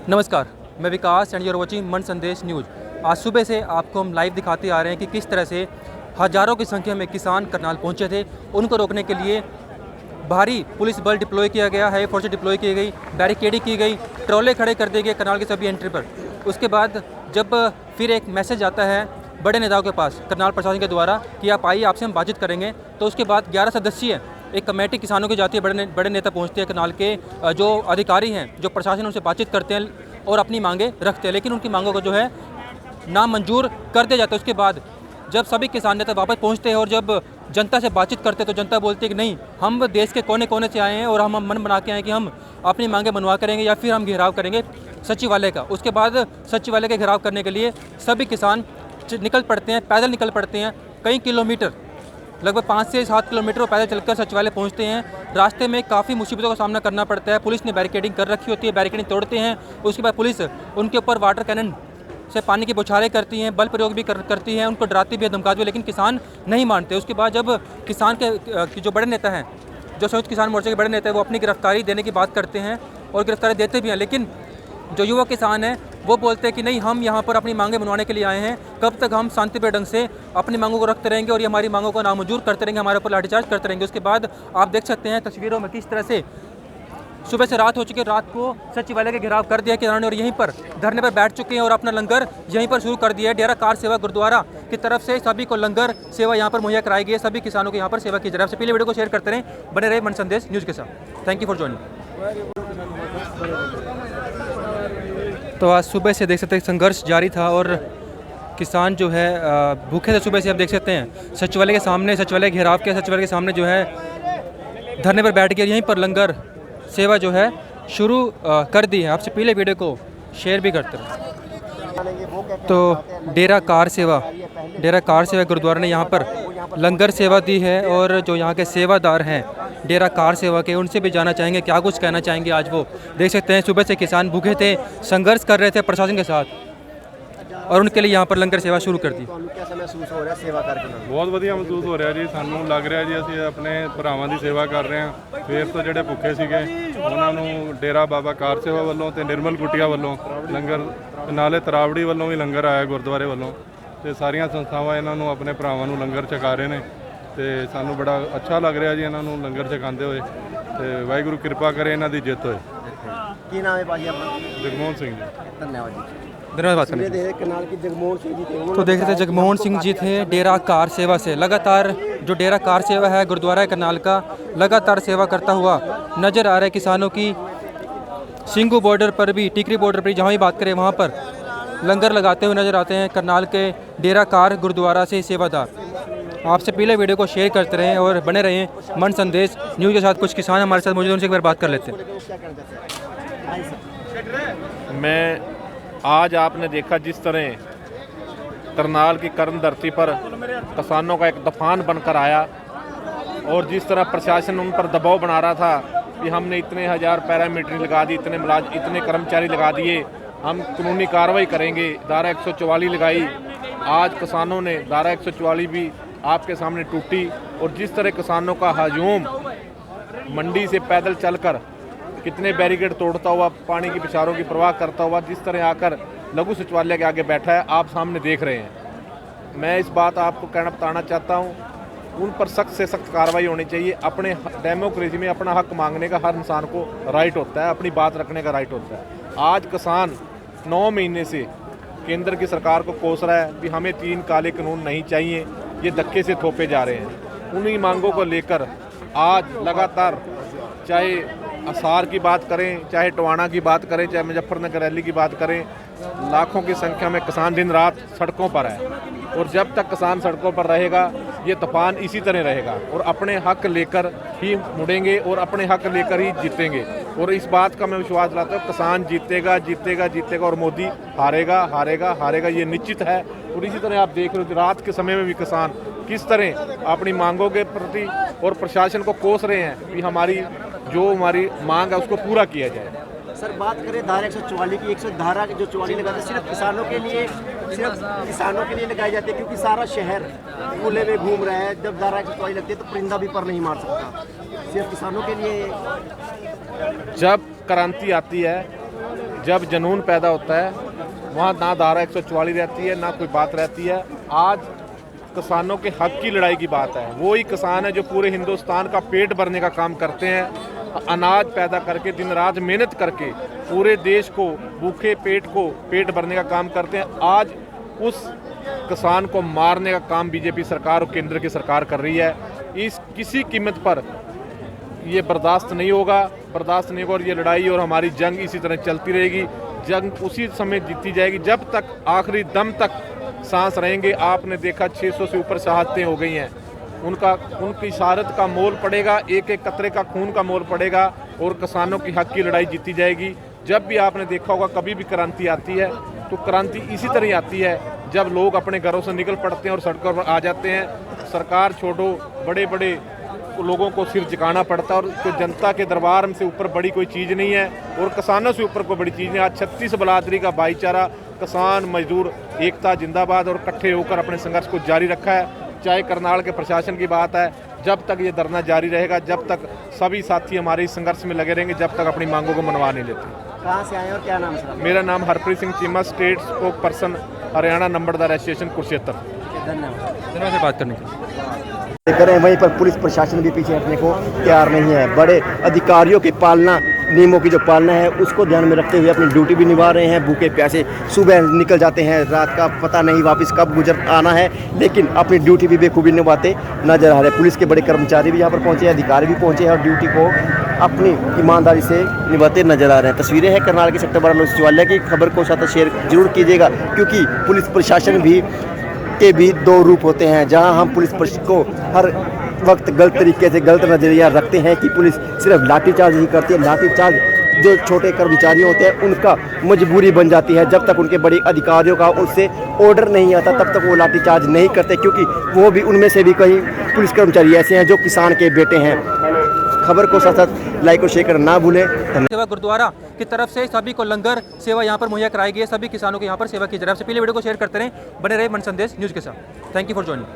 नमस्कार, मैं विकास and you're watching मन संदेश न्यूज़। आज सुबह से आपको हम लाइव दिखाते आ रहे हैं कि किस तरह से हज़ारों की संख्या में किसान करनाल पहुंचे थे। उनको रोकने के लिए भारी पुलिस बल डिप्लॉय किया गया है, फोर्स डिप्लॉय की गई, बैरिकेडिंग की गई, ट्रोले खड़े कर दिए गए करनाल की सभी एंट्री पर। उसके बाद जब फिर एक मैसेज आता है बड़े नेताओं के पास करनाल प्रशासन के द्वारा कि आप आइए, आपसे हम बातचीत करेंगे, तो उसके बाद 11 सदस्यीय एक कमेटी किसानों की जाती है। बड़े नेता पहुंचते हैं, करनाल के जो अधिकारी हैं, जो प्रशासन, उनसे बातचीत करते हैं और अपनी मांगें रखते हैं, लेकिन उनकी मांगों को जो है नामंजूर कर दिया जाता है। उसके बाद जब सभी किसान नेता वापस पहुंचते हैं और जब जनता से बातचीत करते हैं तो जनता बोलती है कि नहीं, हम देश के कोने कोने से आए हैं और हम मन बना के आए हैं कि हम अपनी मांगें मनवा करेंगे या फिर हम घेराव करेंगे सचिवालय का। उसके बाद सचिवालय का घेराव करने के लिए सभी किसान निकल पड़ते हैं, पैदल निकल पड़ते हैं। कई किलोमीटर, लगभग 5 से 7 किलोमीटर पैदल चलकर सचिवालय पहुंचते हैं। रास्ते में काफ़ी मुसीबतों का सामना करना पड़ता है। पुलिस ने बैरिकेडिंग कर रखी होती है, बैरिकेडिंग तोड़ते हैं। उसके बाद पुलिस उनके ऊपर वाटर कैनन से पानी की बौछारें करती हैं, बल प्रयोग भी करती हैं, उनको डराती भी है, धमकाती भी है, लेकिन किसान नहीं मानते। उसके बाद जब किसान के जो बड़े नेता हैं, जो संयुक्त किसान मोर्चे के बड़े नेता हैं, वो अपनी गिरफ्तारी देने की बात करते हैं और गिरफ्तारी देते भी हैं, लेकिन जो युवा किसान हैं वो बोलते हैं कि नहीं, हम यहाँ पर अपनी मांगें मनवाने के लिए आए हैं। कब तक हम शांतिप्रिय ढंग से अपनी मांगों को रखते रहेंगे और ये हमारी मांगों को नामंजूर करते रहेंगे, हमारे ऊपर लाठीचार्ज करते रहेंगे। उसके बाद आप देख सकते हैं तस्वीरों में किस तरह से सुबह से रात हो चुकी है। रात को सचिवालय के घेराव कर दिया किसानों ने और यहीं पर धरने पर बैठ चुके हैं और अपना लंगर यहीं पर शुरू कर दिया है। डेरा कार सेवा गुरुद्वारा की तरफ से सभी को लंगर सेवा यहाँ पर मुहैया कराई गई है। सभी किसानों को यहाँ पर सेवा की जा रही है। आपसे पहले वीडियो को शेयर करते रहें, बने रहे मन संदेश न्यूज़ के साथ। Thank you for joining. तो आज सुबह से देख सकते हैं संघर्ष जारी था और किसान जो है भूखे थे सुबह से। आप देख सकते हैं सचिवालय के सामने, सचिवालय घेराव के सचिवालय के सामने जो है धरने पर बैठ के यहीं पर लंगर सेवा जो है शुरू कर दी है। आपसे पहले वीडियो को शेयर भी करते रहे। तो डेरा कार सेवा गुरुद्वारा ने यहाँ पर लंगर सेवा दी है और जो यहाँ के सेवादार हैं डेरा कार सेवा के, उनसे भी जाना चाहेंगे क्या कुछ कहना चाहेंगे। आज वो देख सकते हैं सुबह से किसान भूखे थे, संघर्ष कर रहे थे प्रशासन के साथ और उनके लिए यहाँ पर लंगर सेवा शुरू कर दी। कैसा महसूस हो रहा है सेवा करके? बहुत ਵਧੀਆ ਮਹਿਸੂਸ ਹੋ ਰਿਹਾ ਜੀ। ਸਾਨੂੰ ਲੱਗ ਰਿਹਾ ਜੀ ਅਸੀਂ ਆਪਣੇ ਭਰਾਵਾਂ ਦੀ ਸੇਵਾ ਕਰ ਰਹੇ ਹਾਂ। ਫੇਰ ਤੋਂ ਜਿਹੜੇ ਭੁੱਖੇ ਸੀਗੇ ਉਹਨਾਂ ਨੂੰ ਡੇਰਾ ਬਾਬਾ ਕਾਰ ਸੇਵਾ ਵੱਲੋਂ ਤੇ ਨਿਰਮਲ ਕੁਟੀਆ ਵੱਲੋਂ ਲੰਗਰ, ਨਾਲੇ ਤਰਾਵੜੀ ਵੱਲੋਂ ਵੀ ਲੰਗਰ ਆਇਆ ਗੁਰਦੁਆਰੇ ਵੱਲੋਂ, ਤੇ ਸਾਰੀਆਂ ਸੰਸਥਾਵਾਂ ਇਹਨਾਂ ਨੂੰ ਆਪਣੇ ਭਰਾਵਾਂ ਨੂੰ ਲੰਗਰ ਛਕਾ ਰਹੇ ਨੇ ਤੇ ਸਾਨੂੰ ਬੜਾ ਅੱਛਾ ਲੱਗ ਰਿਹਾ ਜੀ ਇਹਨਾਂ ਨੂੰ ਲੰਗਰ ਛਕਾਉਂਦੇ ਹੋਏ। ਤੇ ਵਾਹਿਗੁਰੂ ਕਿਰਪਾ ਕਰੇ ਇਹਨਾਂ ਦੀ ਜਿੱਤ ਹੋਏ। ਕੀ ਨਾਮ ਹੈ ਭਾਜੀ ਆਪਣਾ? ਜਗਮੋਹਨ ਸਿੰਘ जी। धन्यवाद जी। धन्यवाद बात करने। करनाल की जगमोहन सिंह जी थे। तो देख रहे थे जगमोहन सिंह जी थे डेरा कार सेवा से। लगातार जो डेरा कार सेवा है गुरुद्वारा करनाल का, लगातार सेवा करता हुआ नज़र आ रहा है किसानों की। सिंगू बॉर्डर पर भी, टिकरी बॉर्डर पर जहाँ भी बात करें वहाँ पर लंगर लगाते हुए नज़र आते हैं करनाल के डेरा कार गुरुद्वारा से सेवादार। आपसे पहले वीडियो को शेयर करते रहें और बने रहें मन संदेश न्यूज़ के साथ। कुछ किसान हमारे साथ मौजूद हैं, उनसे एक बार बात कर लेते हैं। मैं आज आपने देखा जिस तरह करनाल की कर्म धरती पर किसानों का एक तूफान बनकर आया और जिस तरह प्रशासन उन पर दबाव बना रहा था कि हमने इतने हज़ार पैरामीटर लगा दी, इतने कर्मचारी लगा दिए, हम कानूनी कार्रवाई करेंगे, धारा 144 लगाई। आज किसानों ने धारा 144 भी आपके सामने टूटी और जिस तरह किसानों का हजूम मंडी से पैदल चलकर कितने बैरिकेड तोड़ता हुआ, पानी की पिछारों की परवाह करता हुआ जिस तरह आकर लघु सचिवालय के आगे बैठा है, आप सामने देख रहे हैं। मैं इस बात आपको बताना चाहता हूँ, उन पर सख्त से सख्त कार्रवाई होनी चाहिए। अपने डेमोक्रेसी में अपना हक मांगने का हर इंसान को राइट होता है, अपनी बात रखने का राइट होता है। आज किसान 9 महीने से केंद्र की सरकार को कोस रहा है कि हमें 3 काले कानून नहीं चाहिए, ये धक्के से थोपे जा रहे हैं। उन्हीं मांगों को लेकर आज लगातार, चाहे असार की बात करें, चाहे टवाना की बात करें, चाहे मुजफ्फरनगर रैली की बात करें, लाखों की संख्या में किसान दिन रात सड़कों पर है और जब तक किसान सड़कों पर रहेगा ये तूफान इसी तरह रहेगा और अपने हक लेकर ही मुड़ेंगे और अपने हक लेकर ही जीतेंगे। और इस बात का मैं विश्वास दिलाता हूँ, किसान जीतेगा जीतेगा जीतेगा और मोदी हारेगा हारेगा हारेगा, ये निश्चित है। और इसी तरह आप देख रहे हो रात के समय में भी किसान किस तरह अपनी मांगों के प्रति और प्रशासन को कोस रहे हैं कि हमारी मांग है उसको पूरा किया जाए। सर बात करें धारा 144 की, 100 धारा जो 44 लगाते हैं सिर्फ किसानों के लिए लगाई जाती है क्योंकि सारा शहर खुले में घूम रहा है। जब धारा 144 लगती है तो परिंदा भी पर नहीं मार सकता, सिर्फ किसानों के लिए। जब क्रांति आती है, जब जुनून पैदा होता है वहाँ ना धारा 144 रहती है, ना कोई बात रहती है। आज किसानों के हक की लड़ाई की बात है। वो ही किसान है जो पूरे हिंदुस्तान का पेट भरने का काम करते हैं, अनाज पैदा करके दिन रात मेहनत करके पूरे देश को भूखे पेट भरने का काम करते हैं। आज उस किसान को मारने का काम बीजेपी सरकार और केंद्र की सरकार कर रही है। इस किसी कीमत पर ये बर्दाश्त नहीं होगा और ये लड़ाई और हमारी जंग इसी तरह चलती रहेगी। जंग उसी समय जीती जाएगी जब तक आखिरी दम तक सांस रहेंगे। आपने देखा 600 से ऊपर शहादतें हो गई हैं। उनकी शहादत का मोल पड़ेगा, एक एक कतरे का खून का मोल पड़ेगा और किसानों की हक की लड़ाई जीती जाएगी। जब भी आपने देखा होगा कभी भी क्रांति आती है तो क्रांति इसी तरह आती है जब लोग अपने घरों से निकल पड़ते हैं और सड़कों पर आ जाते हैं। सरकार छोड़ो, बड़े बड़े लोगों को सिर झुकाना पड़ता है और तो जनता के दरबार से ऊपर बड़ी कोई चीज़ नहीं है और किसानों से ऊपर कोई बड़ी चीज़ नहीं। आज 36 बरादरी का भाईचारा, किसान मजदूर एकता जिंदाबाद और इकट्ठे होकर अपने संघर्ष को जारी रखा है। चाहे करनाल के प्रशासन की बात है, जब तक ये धरना जारी रहेगा, जब तक सभी साथी हमारे इस संघर्ष में लगे रहेंगे, जब तक अपनी मांगों को मनवा नहीं लेते। कहाँ से आए और क्या नाम सर? मेरा नाम Harpreet Singh Cheema, state spokesperson, Haryana Nambardar Association Kurukshetra. धन्यवाद। से बात करने के लिए करें वहीं पर पुलिस प्रशासन भी पीछे हटने को तैयार नहीं है। बड़े अधिकारियों की पालना, नियमों की जो पालना है उसको ध्यान में रखते हुए अपनी ड्यूटी भी निभा रहे हैं। भूखे प्यासे सुबह निकल जाते हैं, रात का पता नहीं वापस कब गुजर आना है, लेकिन अपनी ड्यूटी भी बेखूबी निभाते नजर आ रहे हैं। पुलिस के बड़े कर्मचारी भी यहाँ पर पहुँचे, अधिकारी भी पहुँचे हैं और ड्यूटी को अपनी ईमानदारी से निभाते नजर आ रहे हैं। तस्वीरें हैं करनाल के सेक्टर 12 सचिवालय की। खबर को साथ शेयर जरूर कीजिएगा क्योंकि पुलिस प्रशासन के भी दो रूप होते हैं। जहां हम पुलिस को हर वक्त गलत तरीके से गलत नज़रिया रखते हैं कि पुलिस सिर्फ लाठीचार्ज ही करती है। लाठीचार्ज जो छोटे कर्मचारी होते हैं उनका मजबूरी बन जाती है। जब तक उनके बड़े अधिकारियों का उनसे ऑर्डर नहीं आता तब तक वो लाठीचार्ज नहीं करते, क्योंकि वो भी उनमें से भी कई पुलिस कर्मचारी ऐसे हैं जो किसान के बेटे हैं। खबर को साथ साथ लाइक और शेयर करना ना भूलें। सेवा गुरुद्वारा की तरफ से सभी को लंगर सेवा यहाँ पर मुहैया कराई गई है। सभी किसानों को यहाँ पर सेवा की जा रही है। सबसे पहले वीडियो को शेयर करते रहें, बने रहे मन संदेश न्यूज़ के साथ। Thank you for joining.